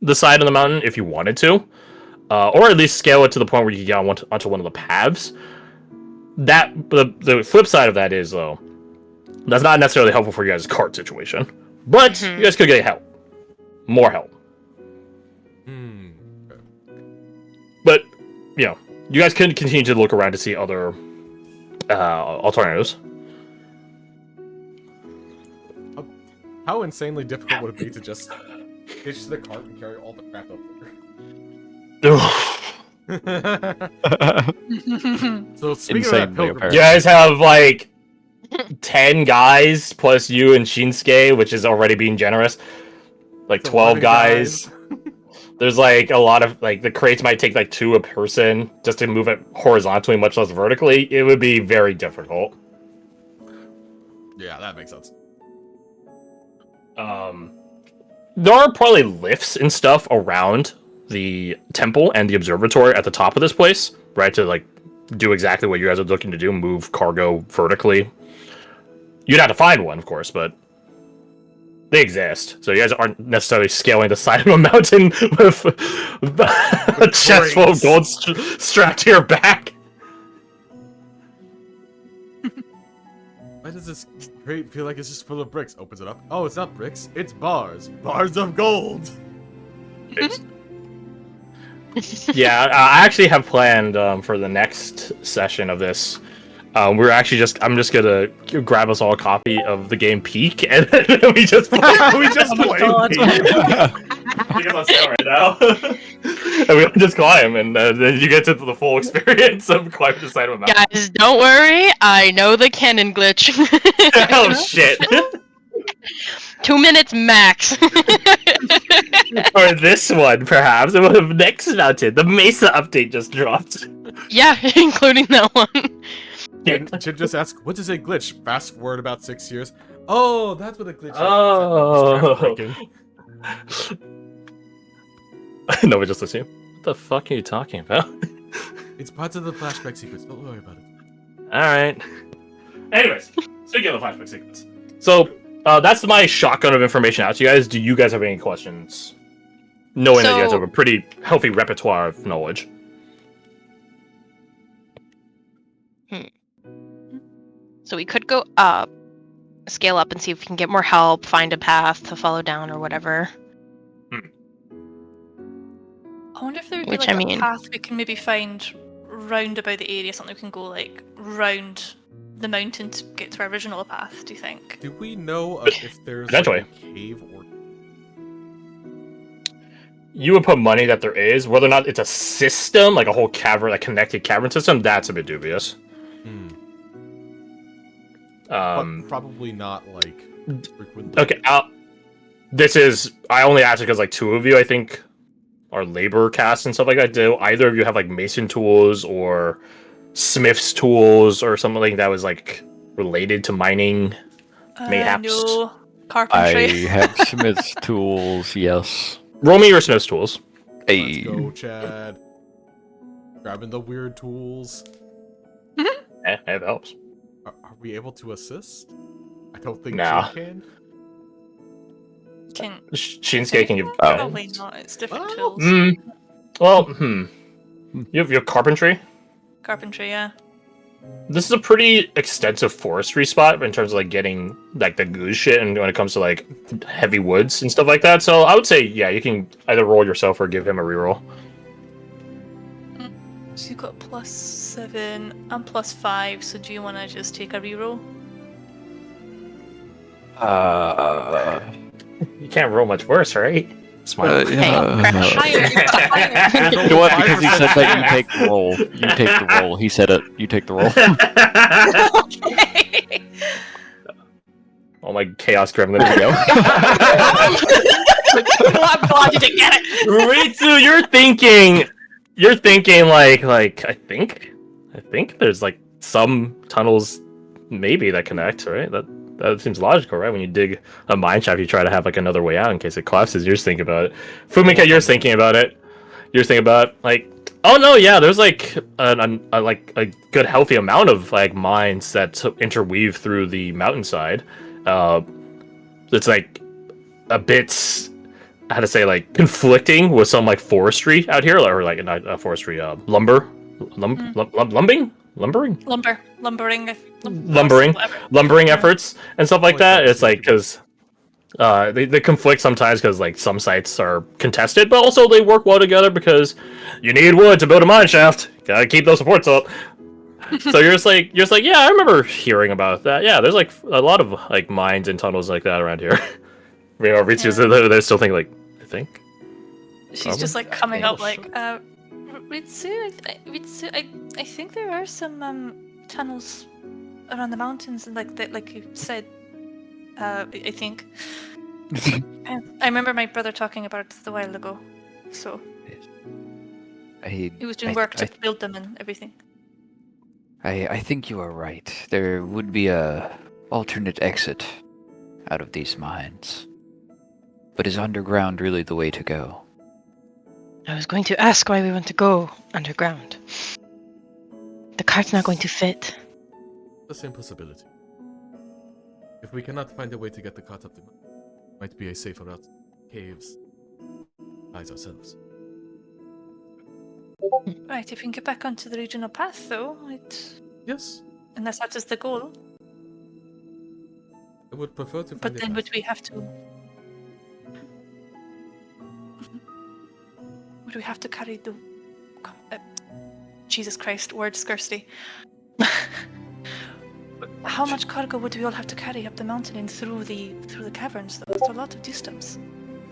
the side of the mountain if you wanted to, or at least scale it to the point where you can get onto one of the paths. That the flip side of that is though, that's not necessarily helpful for you guys' cart situation, but you guys could get help, more help. But you guys can continue to look around to see other alternatives. How insanely difficult would it be to just hitch the cart and carry all the crap up there? So speaking of that pilgrimage, you guys have like 10 guys plus you and Shinsuke, which is already being generous. Like 12 guys. There's like a lot of like the crates might take like 2 a person just to move it horizontally, much less vertically. It would be very difficult. Yeah, that makes sense. There are probably lifts and stuff around the temple and the observatory at the top of this place, right? To like do exactly what you guys are looking to do, move cargo vertically. You'd have to find one, of course, but they exist. So you guys aren't necessarily scaling the side of a mountain with a chest full of gold strapped to your back. Why does this crate feel like it's just full of bricks? Opens it up. Oh, it's not bricks. It's bars. Bars of gold. Yeah, I actually have planned for the next session of this. We're actually I'm just gonna grab us all a copy of the game Peak, and then we just play. Peak. Because on sale right now, and we just climb, and then you get to the full experience of climbing the side of a mountain. Guys, don't worry. I know the cannon glitch. Oh shit! 2 minutes max. Or this one, perhaps. Next mountain, the Mesa update just dropped. Yeah, including that one. Should just ask, what is a glitch? Fast forward about 6 years. Oh, that's what a glitch is. Oh. No, we just assume. What the fuck are you talking about? It's parts of the flashback sequence. Don't worry about it. Alright. Anyways, speaking of the flashback sequence. So, that's my shotgun of information out to you guys. Do you guys have any questions? Knowing that you guys have a pretty healthy repertoire of knowledge. So we could go up, scale up, and see if we can get more help, find a path to follow down or whatever. I wonder if there would be a path we can maybe find round about the area, something we can go like round the mountain to get to our original path, do you think? Do we know if there's like, a cave or... You would put money that there is. Whether or not it's a system, like a whole cavern, like connected cavern system, that's a bit dubious. But probably not like frequently. Okay, I only asked because like 2 of you, I think, are labor casts and stuff like that. Do either of you have like mason tools or smith's tools or something like that was like related to mining? Mayhaps. No, carpentry. I have smith's tools. Yes. Roll me your smith's tools. Let's go, Chad. Grabbing the weird tools. That helps. Are we able to assist? I don't think Nah. Jin can. Shinsuke can give. Probably not. It's different tools. You have your carpentry. Carpentry, yeah. This is a pretty extensive forestry spot in terms of like getting like the goose shit, and when it comes to like heavy woods and stuff like that. So I would say, yeah, you can either roll yourself or give him a reroll. So you've got +7 and +5. So do you want to just take a reroll? You can't roll much worse, right? Smile. Higher. You know what? Because he said that you take the roll. You take the roll. He said it. You take the roll. Okay. Oh my chaos gremlin, here we go. I'm glad you didn't get it. Ritsu, you're thinking like I think there's like some tunnels maybe that connect, right? That seems logical, right? When you dig a mine shaft, you try to have like another way out in case it collapses. You're just thinking about it. Fumika, you're thinking about it. You're thinking about like, oh no, yeah, there's like a good healthy amount of like mines that interweave through the mountainside. It's like a bit how to say, like, conflicting with some like forestry out here, or like not forestry, lumbering, lumbering, lumbering efforts and stuff like that. It's like because they conflict sometimes because like some sites are contested, but also they work well together because you need wood to build a mine shaft. Gotta keep those supports up. So you're just like, yeah, I remember hearing about that. Yeah, there's like a lot of like mines and tunnels like that around here. You know, they're still thinking like, I think. She's just like coming up like, Ritsu, I think there are some tunnels around the mountains, and like you said, I think. I remember my brother talking about it a while ago, so he was doing work to build them and everything. I think you are right. There would be a alternate exit out of these mines. But is underground really the way to go? I was going to ask why we want to go underground. The cart's not going to fit. The same possibility. If we cannot find a way to get the cart up the mountain, it might be a safer route. Caves. Guys ourselves. Right, if we can get back onto the regional path, though, Yes. unless that is the goal. I would prefer to find But then a would we have to... Would we have to carry the... Jesus Christ, word scarcity. How much cargo would we all have to carry up the mountain and through the caverns, though? It's a lot of distance.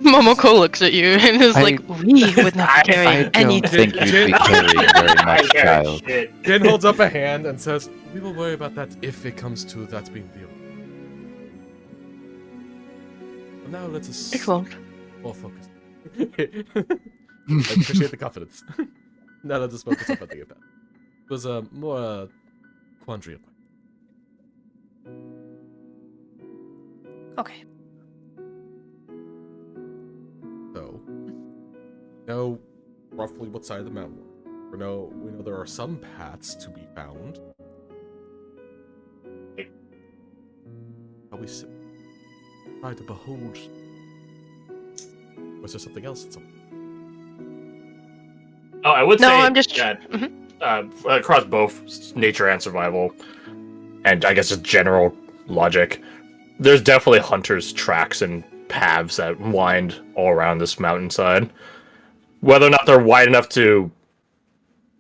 Momoko looks at you and is like, we would not carry I don't anything. think you'd be carrying very much, child. Jin holds up a hand and says, "We will worry about that if it comes to that being the deal." Now let us It won't. more focus. I appreciate the confidence. Now let us focus on something about. It was a more quandary of mine. Okay. So, know roughly what side of the mountain we're. We know there are some paths to be found. How we try to behold. Was there something else? Oh, I would No, say I'm just. that Mhm. across both nature and survival, and I guess just general logic, there's definitely hunters' tracks and paths that wind all around this mountainside. Whether or not they're wide enough to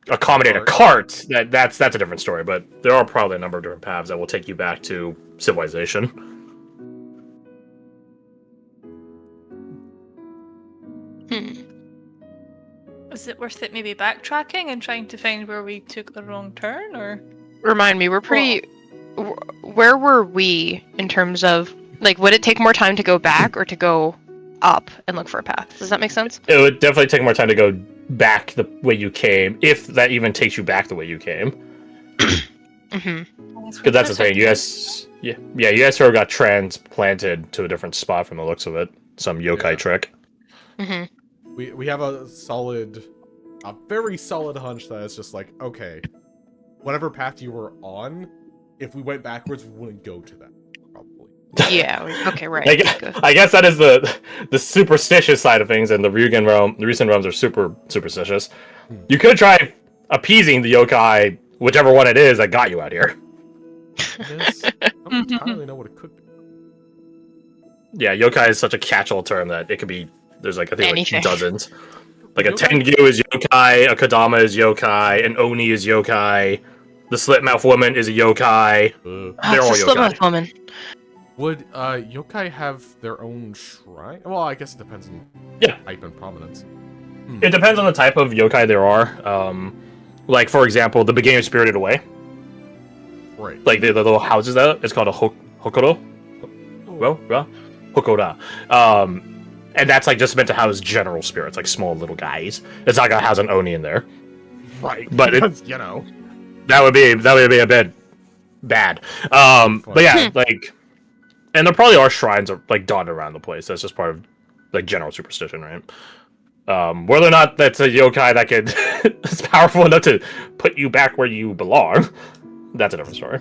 accommodate a cart, that's a different story. But there are probably a number of different paths that will take you back to civilization. Is it worth it maybe backtracking and trying to find where we took the wrong turn, or? Remind me, we're pretty. Where were we in terms of like? Would it take more time to go back or to go up and look for a path? Does that make sense? It would definitely take more time to go back the way you came, if that even takes you back the way you came. Because that's the thing. You guys sort of got transplanted to a different spot from the looks of it. Some yokai trick. We have a very solid hunch that it's just like, okay, whatever path you were on, if we went backwards, we wouldn't go to that, probably. Yeah. Okay. Right. I guess that is the superstitious side of things, and the recent realms are super superstitious. You could try appeasing the yokai, whichever one it is that got you out here. I don't entirely know what it could be. Yeah, yokai is such a catch-all term that it could be. There's like I think anything. like dozens. Like a Tengu is yokai, a Kodama is yokai, an Oni is yokai, the Slitmouth Woman is a yokai. They're all yokai. Slitmouth Woman. Would yokai have their own shrine? Well, I guess it depends on type and prominence. It depends on the type of yokai there are. Like for example, the beginning of Spirited Away. Right. Like the little houses that it's called a hokoro. Hokora. And that's like just meant to house general spirits, like small little guys. It's not gonna house an Oni in there. Right. But because, that would be a bit bad. But yeah, like, and there probably are shrines like dotted around the place. That's just part of like general superstition, right? Whether or not that's a yokai that could is powerful enough to put you back where you belong, that's a different story.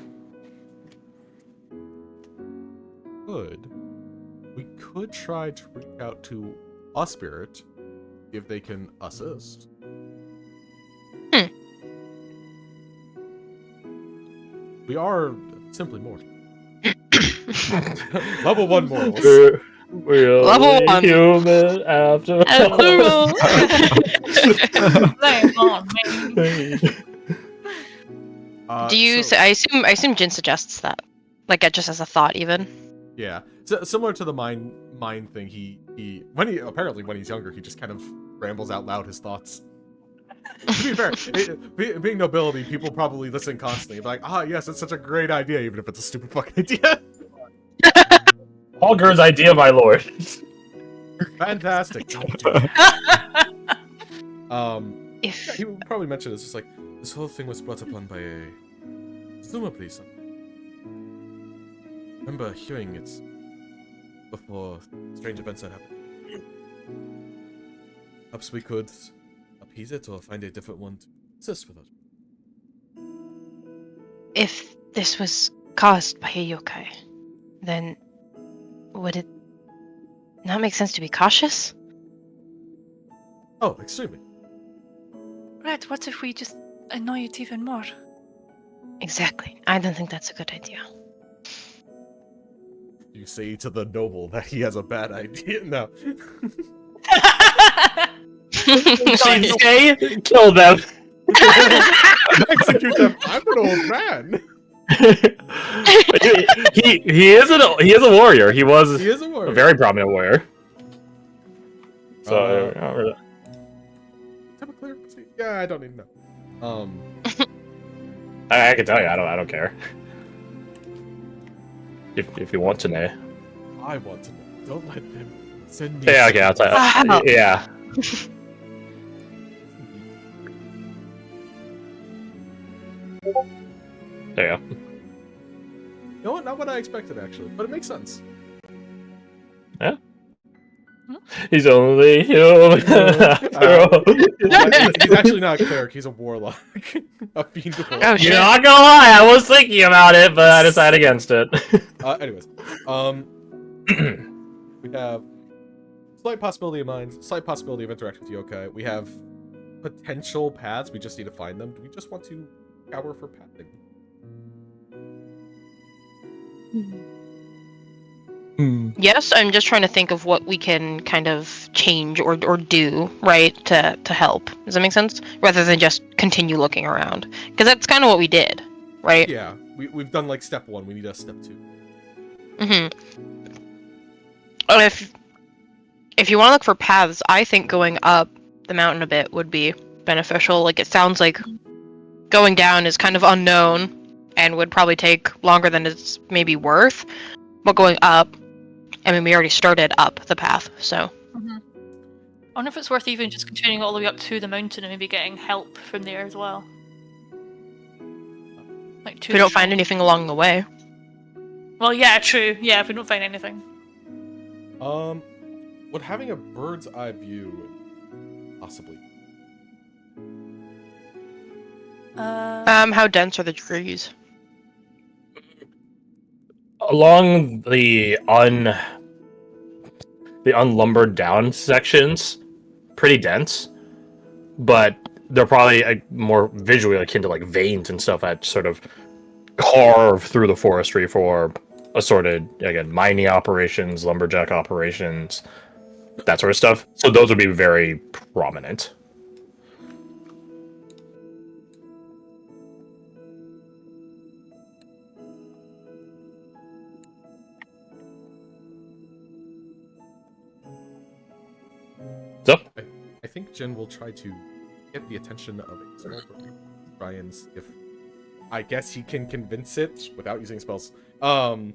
We could try to reach out to a spirit if they can assist. We are simply mortal. Level 1 mortals. We're Level only 1. human after all. Blame on me. Do you? So- I assume Jin suggests that, like, just as a thought, even. Yeah, so, similar to the mind thing. He when he's younger, he just kind of rambles out loud his thoughts. To be fair, being nobility, people probably listen constantly. Like, yes, it's such a great idea, even if it's a stupid fucking idea. Holger's idea, my lord. Fantastic. Don't do that. Yeah, If he would probably mention it's just like this whole thing was brought upon by a presumably some. Remember hearing it before strange events had happened. Perhaps we could appease it or find a different one to assist with it. if this was caused by a yokai, then would it not make sense to be cautious? Oh, extremely. Right, what if we just annoy it even more? Exactly. I don't think that's a good idea. You say to the noble that he has a bad idea. No. Shinsuke, kill them. Execute them. I'm an old man. he is a warrior. He was He is a warrior. a very prominent warrior. So Have a clear. Yeah, I don't need to know. I can tell you, I don't care. If you want to know. I want to know. Don't let him send me. Yeah, okay, I'll tell Wow. you. Yeah. There you go. You know what? Not what I expected, actually, but it makes sense. He's only human. after all. He's actually not a cleric. He's a warlock. A fiend warlock. Oh, You're shit. not gonna lie, I was thinking about it, but I decided against it. Anyways, we have slight possibility of mines, slight possibility of interacting with yokai. We have potential paths. We just need to find them. Do we just want to scour for pathing? Yes, I'm just trying to think of what we can kind of change or do, right, to help. Does that make sense? Rather than just continue looking around. Because that's kind of what we did, right? Yeah, we've done like step 1. We need a step 2. Mm-hmm. And if you want to look for paths, I think going up the mountain a bit would be beneficial. Like, it sounds like going down is kind of unknown and would probably take longer than it's maybe worth. But going up, I mean, we already started up the path, so. I wonder if it's worth even just continuing all the way up to the mountain and maybe getting help from there as well. Like If we don't find anything along the way. Well, yeah, true. Yeah, if we don't find anything. Would having a bird's eye view possibly? How dense are the trees? Along the unlumbered down sections, pretty dense, but they're probably more visually akin to like veins and stuff that sort of carve through the forestry for assorted, again, mining operations, lumberjack operations, that sort of stuff. So those would be very prominent. So, I think Jin will try to get the attention of a small bird. Try and if I guess he can convince it without using spells to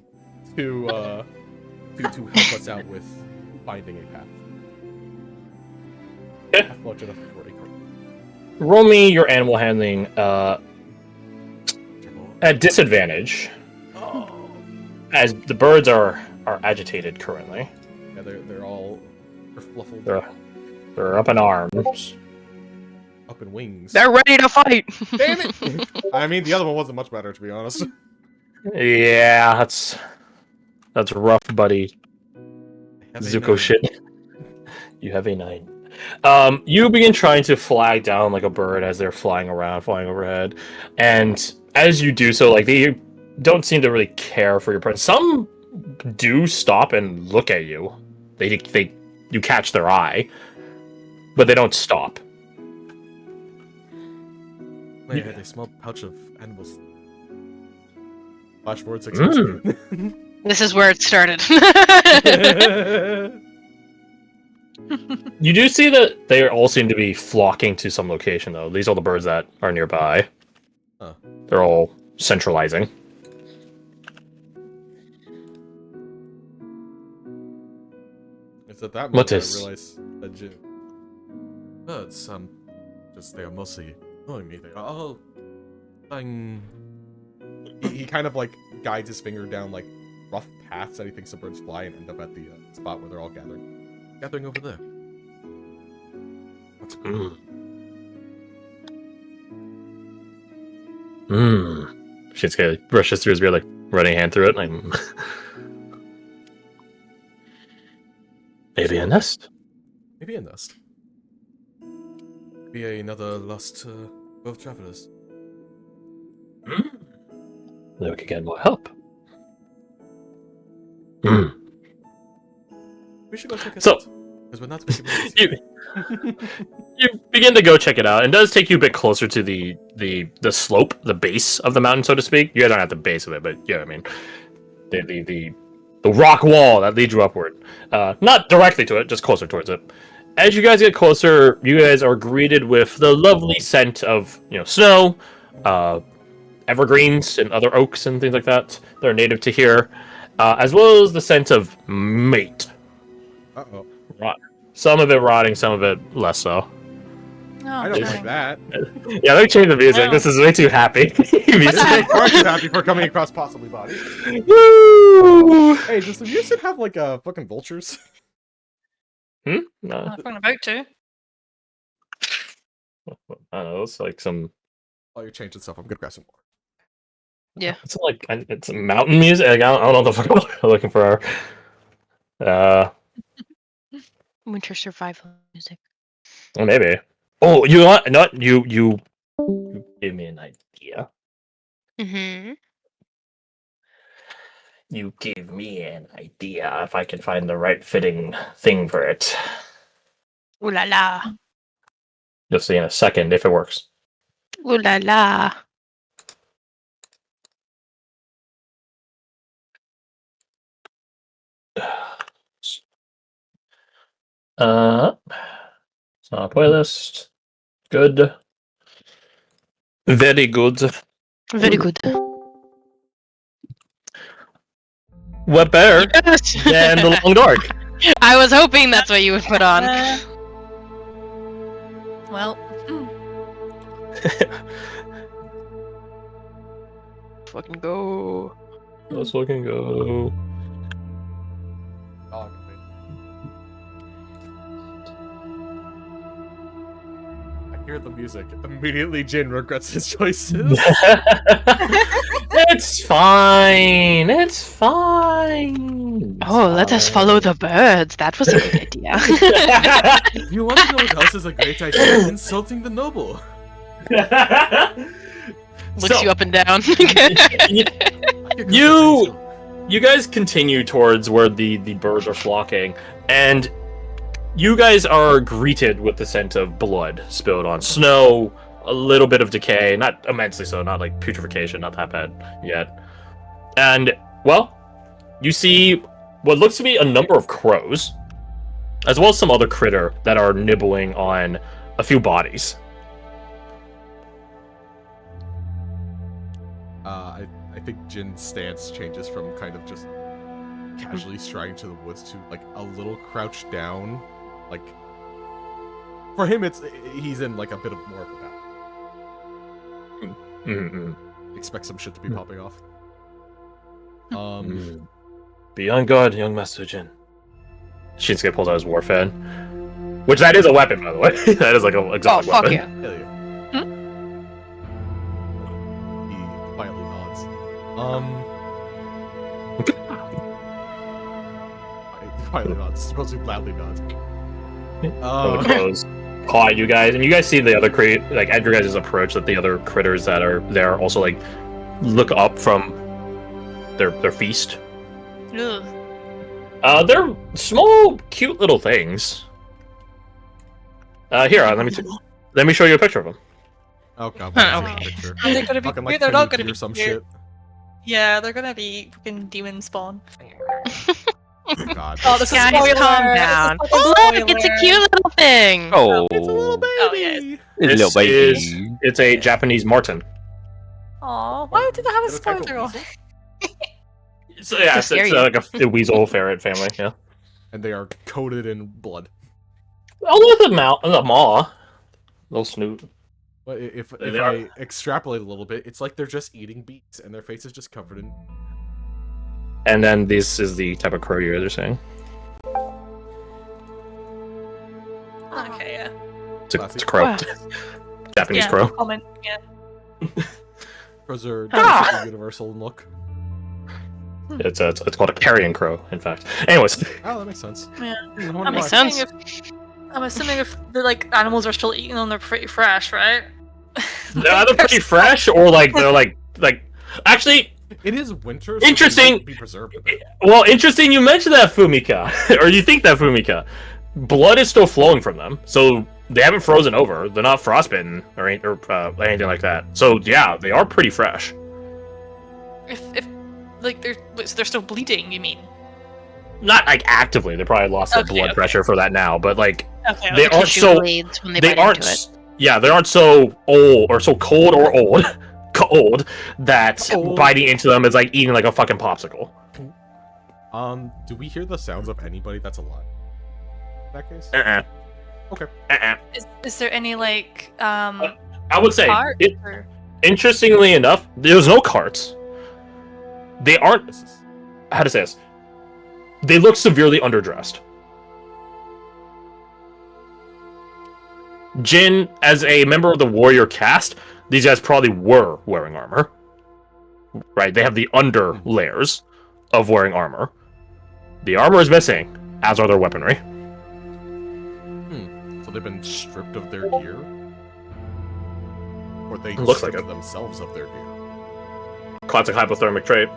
help us out with finding a path. Yeah. Path large enough for a cart. roll me your animal handling at disadvantage, Oh. as the birds are agitated currently. Yeah, they're fluffled They're up in arms. up in wings. They're ready to fight! Damn it! I mean, the other one wasn't much better, to be honest. Yeah, that's rough, buddy. Have a Zuko name. shit. You have a 9. You begin trying to flag down like a bird as they're flying around, flying overhead, and as you do so, like they don't seem to really care for your presence. Some do stop and look at you. You catch their eye, but they don't stop. Wait, I smell a pouch of animals. Flash forward 6 This is where it started. You do see that they all seem to be flocking to some location, though. These are the birds that are nearby. Huh. They're all centralizing. It's at that What moment is- I realize that birds, just they are mostly annoying me. They are all flying. He kind of like guides his finger down like rough paths that he thinks the birds fly and end up at the spot where they're all gathering. Gathering over there. What's Shinsuke brushes through his beard, like running a hand through it. Like, maybe a nest. Maybe a nest. Be another lost both travelers. Then we could get more help. We should go check it So- out. Because we're not making it You begin to go check it out, and it does take you a bit closer to the slope, the base of the mountain, so to speak. You guys aren't at the base of it, but yeah, I mean, the rock wall that leads you upward. Not directly to it, just closer towards it. As you guys get closer, you guys are greeted with the lovely scent of snow, evergreens, and other oaks and things like that. They're native to here, as well as the scent of mate. Uh-oh. Some of it rotting, some of it less so. I don't like that. Yeah, let me change the music. No. This is way too happy. This is far too happy for coming across possibly body. Woo! Hey, does the music have like fucking vultures? No, I'm about to. I don't know. It's like some. Oh, you're changing stuff. I'm gonna grab some more. Yeah. It's like it's mountain music. Like, I don't know what the fuck I'm looking for. Winter survival music. Well, maybe. Oh, you want not you? You gave me an idea. Mm-hmm. You gave me an idea. If I can find the right fitting thing for it, Ooh la la. you'll see in a second if it works. Ooh la la. It's not a playlist. Good. Very good. Very good. What better Yes! than the Long Dark? I was hoping that's what you would put on. Well, Fucking go. Let's fucking go. Oh, I hear the music. Immediately, Jin regrets his choices. It's fine. It's fine. Oh, let us follow the birds. That was a good idea. You want to know what else is a great idea? It's insulting the noble. Looks So- you up and down. You guys continue towards where the birds are flocking, and you guys are greeted with the scent of blood spilled on snow, a little bit of decay, not immensely so, not like putrefaction, not that bad yet. And, well, you see what looks to be a number of crows, as well as some other critter that are nibbling on a few bodies. I think Jin's stance changes from kind of just casually striding to the woods to like a little crouched down. Like for him, he's in like a bit of more of a battle. Mm-mm. Expect some shit to be Hmm. popping off. Be on guard, young Master Jin. Shinsuke pulls out his war fan, which that is a weapon, by the way. That is like an Oh, exotic fuck weapon. yeah. Hell yeah. He quietly nods. Quietly nods. Supposed to loudly nods. One of the crows paw at you guys, and you guys see the other like at your guys' approach that the other critters that are there also like look up from their feast. Ugh. They're small, cute little things. Here, let me show you a picture of them. Oh god, Okay. picture. They're gonna be. Fucking like They're not 1080 gonna be or some cute. shit. Yeah, they're gonna be fucking demon spawn. God. Oh, this is Guys, spoiler. calm This is down. fucking Look, it's a spoiler. cute little thing. Oh, It's a little baby. Oh, yeah. little This baby. It's a Japanese marten. Aw, why did I have a Is it a type of spoiler on? weasel? So yeah, it's scare you. like a weasel ferret family. Yeah. And they are coated in blood. Only the maw, little snoot. But if They I extrapolate a little bit, it's like they're just eating beets and their face is just covered in. And then this is the type of crow you guys are saying. Okay, yeah. It's a crow. Wow. Japanese Yeah, crow. comment, yeah. Crows are Ah! super universal in look. It's called a carrion crow, in fact. Anyways, Oh, that makes sense. Yeah. I wonder That makes why. sense. I'm assuming if the like animals are still eating them, they're pretty fresh, right? they're either pretty fresh or like they're like actually. It is winter. So Interesting. they might be preserved a bit. Well, interesting you mentioned that, Fumika, or you think that, Fumika. Blood is still flowing from them, so they haven't frozen over. They're not frostbitten or anything like that. So yeah, they are pretty fresh. If like they're still bleeding, you mean? Not like actively. They probably lost their Okay, blood okay. pressure for that now, but like Okay. they aren't Tissue so bleeds when they they bite aren't. into it. Yeah, they aren't so old or so cold or old. Cold that Cold. biting into them is like eating like a fucking popsicle. Do we hear the sounds of anybody that's alive? In that case? Okay. Is there any like I would say cart it, or... interestingly enough, there's no carts. They aren't. This is... How to say this? They look severely underdressed. Jin, as a member of the warrior caste, these guys probably were wearing armor. Right? They have the under layers of wearing armor. The armor is missing, as are their weaponry. So they've been stripped of their gear? Or they Looks like stripped it. themselves of their gear? Classic hypothermic trait.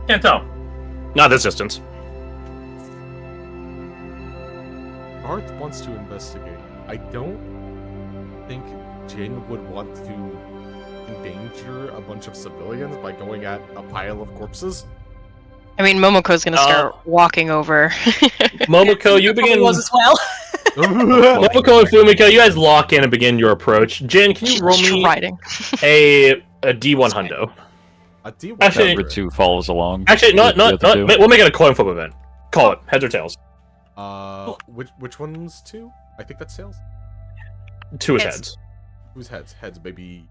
Can't tell. Not this distance. Garth wants to investigate. I don't think Jin would want to endanger a bunch of civilians by going at a pile of corpses. I mean, Momoko's gonna start walking over. Momoko, you begin. was as well. Momoko and Fumika, you guys lock in and begin your approach. Jin, can you roll me Striding. a D1 hundo? A D1. Actually- Number two follows along. Actually, not. with the other two. We'll make it a coin flip event. Call it heads or tails. Which one's two? I think that's tails. Two is Heads. heads. Who's heads? Heads, baby.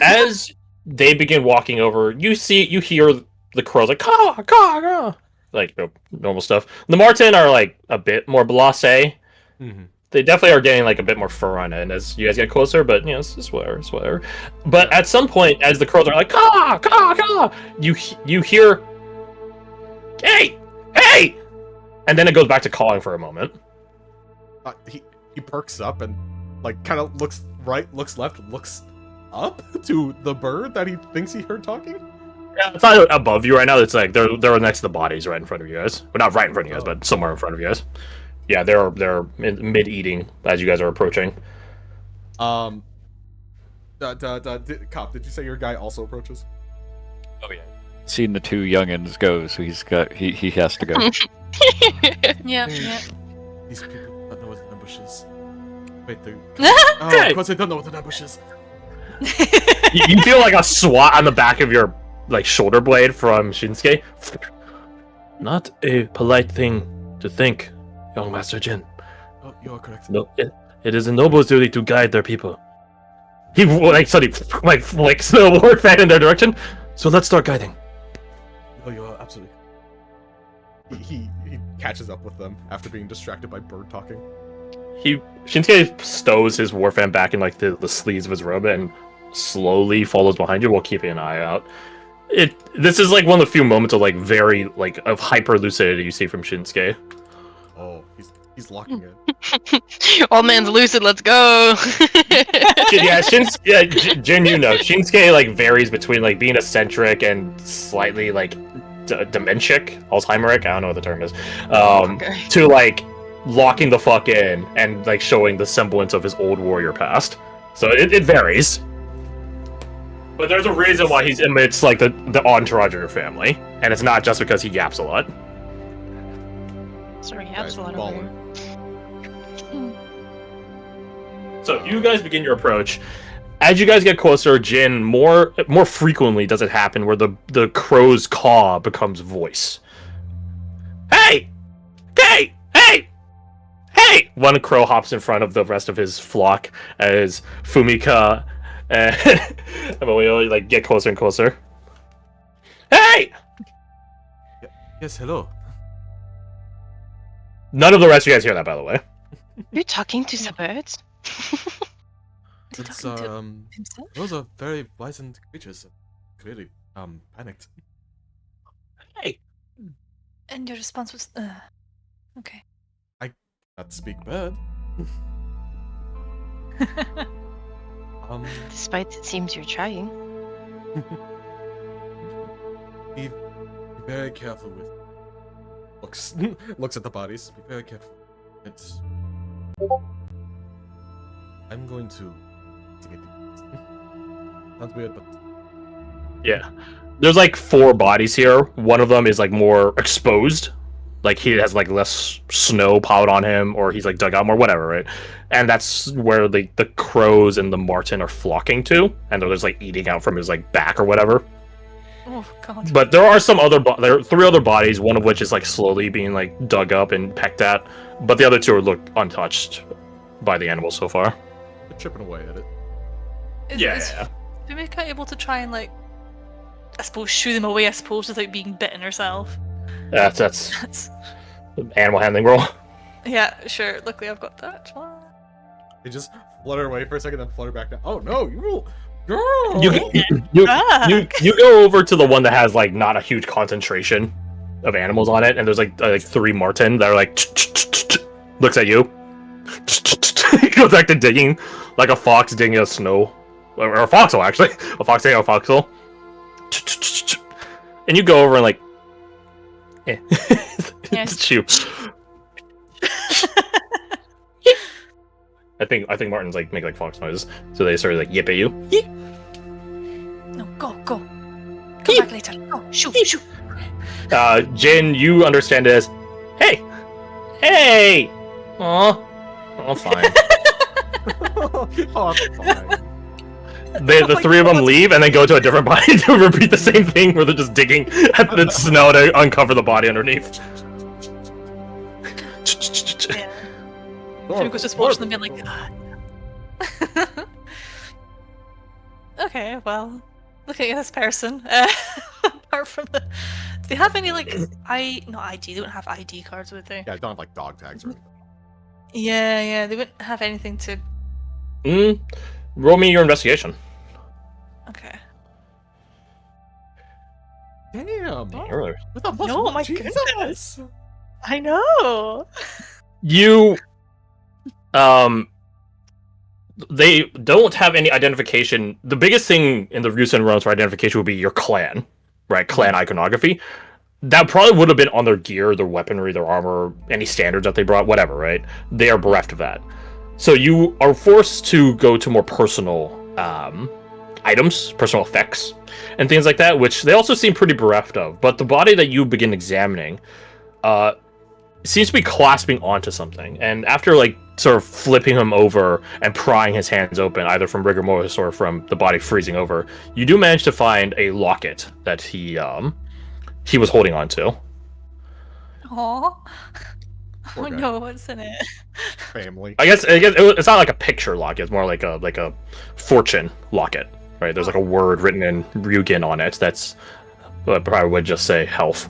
As they begin walking over, you hear the crows like caw caw caw, like normal stuff. The marten are like a bit more blasé. Mm-hmm. They definitely are getting like a bit more fur on it as you guys get closer, but you know, it's whatever. But at some point, as the crows are like caw caw caw, you hear, hey, and then it goes back to cawing for a moment. He perks up and like kind of looks right, looks left, looks up to the bird that he thinks he heard talking. Yeah, it's not above you right now. It's like they're next to the bodies right in front of you guys. Well, not right in front of you guys, but somewhere in front of you guys. Yeah, they're mid eating as you guys are approaching. Cop, did you say your guy also approaches? Oh yeah. Seen the two youngins go, so he has to go. Yeah, Hmm. yeah. These people don't know what an ambush is. Wait, they Hey! because they don't know what an ambush is. You feel like a swat on the back of your like shoulder blade from Shinsuke. Not a polite thing to think, young Master Jin. Oh, you are correct. No, it is a noble's duty to guide their people. He like suddenly like flicks the word fan in their direction. So let's start guiding. Oh, you are absolutely. He catches up with them after being distracted by bird talking. Shinsuke stows his war fan back in like the sleeves of his robe and slowly follows behind you while keeping an eye out. This is like one of the few moments of like very like of hyper lucidity you see from Shinsuke. Oh, he's locking it. All man's lucid. Let's go. Yeah, Jin, you know, Shinsuke like varies between like being eccentric and slightly like dementic, Alzheimeric. I don't know what the term is. Okay. To like locking the fuck in and like showing the semblance of his old warrior past. So it varies. But there's a reason why he's amidst like the entourage of your family, and it's not just because he yaps a lot. Sorry, Guys, yaps a lot balling. over here. So you guys begin your approach. As you guys get closer, Jin, more frequently does it happen where the crow's caw becomes voice. Hey! Hey! Hey! Hey! One crow hops in front of the rest of his flock as Fumika and we like get closer and closer. Hey! Yes, hello. None of the rest of you guys hear that, by the way. You're talking to the birds? Is he It's talking to himself? those are very wizened creatures. Clearly, panicked. Hey! And your response was, okay. Not speak bird. Despite it seems you're trying. Be very careful with. Looks at the bodies. Be very careful. It's. I'm going to get the. Sounds weird, but Yeah. There's like 4 bodies here. One of them is like more exposed. Like he has like less snow piled on him, or he's like dug out more, whatever, right? And that's where the crows and the marten are flocking to, and they're just like eating out from his like back or whatever. Oh, God. But there are some other there are 3 other bodies, one of which is like slowly being like dug up and pecked at, but the other 2 are look untouched by the animals so far. they're chipping away at it. Is Fumika able to try and, like, I suppose, shoo them away, I suppose, without being bitten herself? That's That's... animal handling roll. Yeah, sure. Luckily, I've got that one. They just flutter away for a second, then flutter back down. Oh no, you girl! You go over to the one that has like not a huge concentration of animals on it, and there's like 3 marten that are like looks at you. He goes back to digging like a fox digging a snow, or a foxhole actually, a fox digging a foxhole. And you go over and like, it's you. I think Martins like make like fox noises, so they sort of like yip at you. No, go. Come back later. Go, shoot. Jin, you understand it as, hey! Aw. Oh, fine. Oh, fine. The 3 of them leave and then go to a different body to repeat the same thing where they're just digging at the snow to uncover the body underneath. Yeah. Fumika's just watching them being like, okay, well, looking at this person, apart from the... Do they have any, like, not ID, they wouldn't have ID cards, would they? Yeah, I don't have like dog tags or anything. Yeah, they wouldn't have anything to... Roll me your investigation. Okay. Damn! Earlier. What the fuck? No, my Jesus! goodness. I know! You, they don't have any identification. The biggest thing in the Ryusen runs for identification would be your clan, right? Clan iconography. That probably would have been on their gear, their weaponry, their armor, any standards that they brought, whatever, right? They are bereft of that. So you are forced to go to more personal items, personal effects, and things like that, which they also seem pretty bereft of. But the body that you begin examining seems to be clasping onto something. And after, like, sort of flipping him over and prying his hands open, either from rigor mortis or from the body freezing over, you do manage to find a locket that he was holding on to. Aww. Poor Oh guy. no, what's in it? Family. I guess it's not like a picture locket. It's more like a fortune locket, right? There's like a word written in Ryugen on it. That's what I would just say health.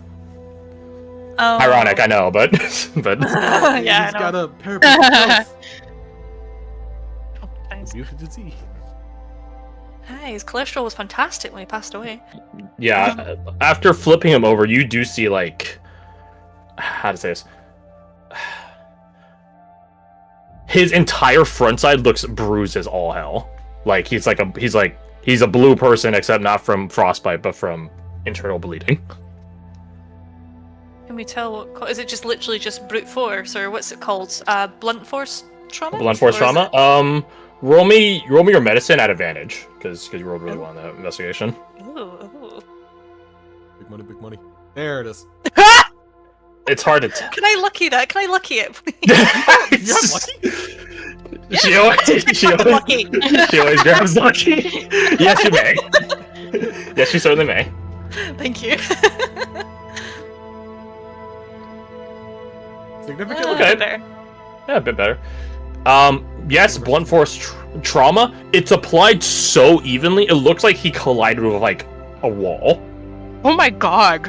Oh. Ironic, I know, but but Yeah, He's I got know. a parapet. Oh, thanks. Mutant disease. Hi, his cholesterol was fantastic when he passed away. Yeah, after flipping him over, you do see like, how to say this? His entire front side looks bruised as all hell. Like he's a blue person, except not from frostbite, but from internal bleeding. Can we tell what is it? Just literally just brute force, or what's it called? Blunt force trauma. Blunt force Or is trauma. Roll me your medicine at advantage because you rolled really well in that investigation. it- Ooh. Big money, big money. There it is. It's hard to tell. Can I lucky that? Can I lucky it, please? You have lucky? She always grabs lucky. Yes, you may. Yes, you certainly may. Thank you. Significantly Okay. There. Yeah, a bit better. Yes, blunt force trauma. It's applied so evenly. It looks like he collided with like a wall, Oh my god.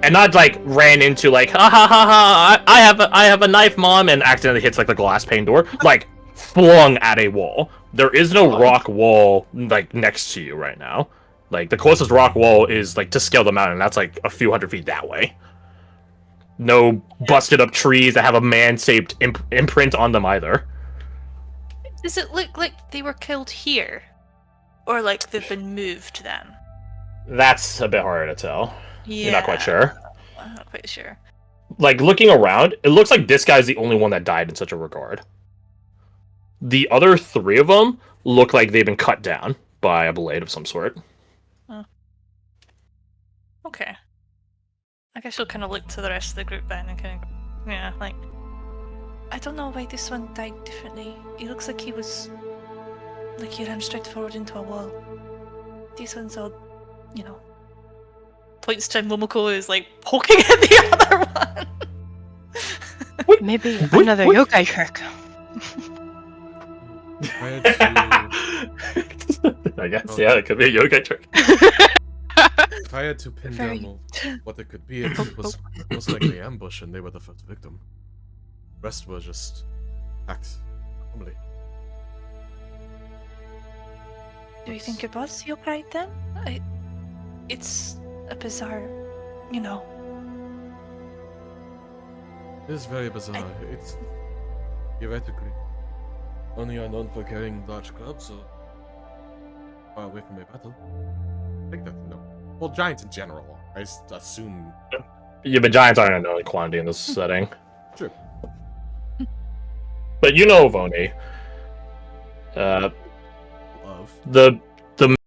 and not like ran into like ha ha ha ha. I have a knife, mom, and accidentally hits like the glass pane door. Like flung at a wall. There is no rock wall like next to you right now. Like the closest rock wall is like to scale the mountain. That's like a few hundred feet that way. No busted up trees that have a man-shaped imprint on them either. Does it look like they were killed here, or like they've been moved then? That's a bit harder to tell. Yeah. You're not quite sure. I'm not quite sure. Like looking around, it looks like this guy's the only one that died in such a regard. The other three of them look like they've been cut down by a blade of some sort. Okay. I guess we'll kind of look to the rest of the group then and kind of, yeah, like, I don't know why this one died differently. He looks like he was, like he ran straight forward into a wall. These ones all, you know. Points to Momoko is like poking at the other one. Maybe another yokai trick. I guess, yeah, it could be a yoga trick. If I had to pin Very- down what it could be, it was most likely ambush, and they were the first victim. The rest were just act normally. Do you think it was yokai then? It's a bizarre, you know. It is very bizarre. It's theoretically only are known for carrying large clubs or far away from a battle. I think that's no. Well, giants in general. I assume. Yeah, but giants aren't a known quantity in this setting. True. But you know, Voni. Love. The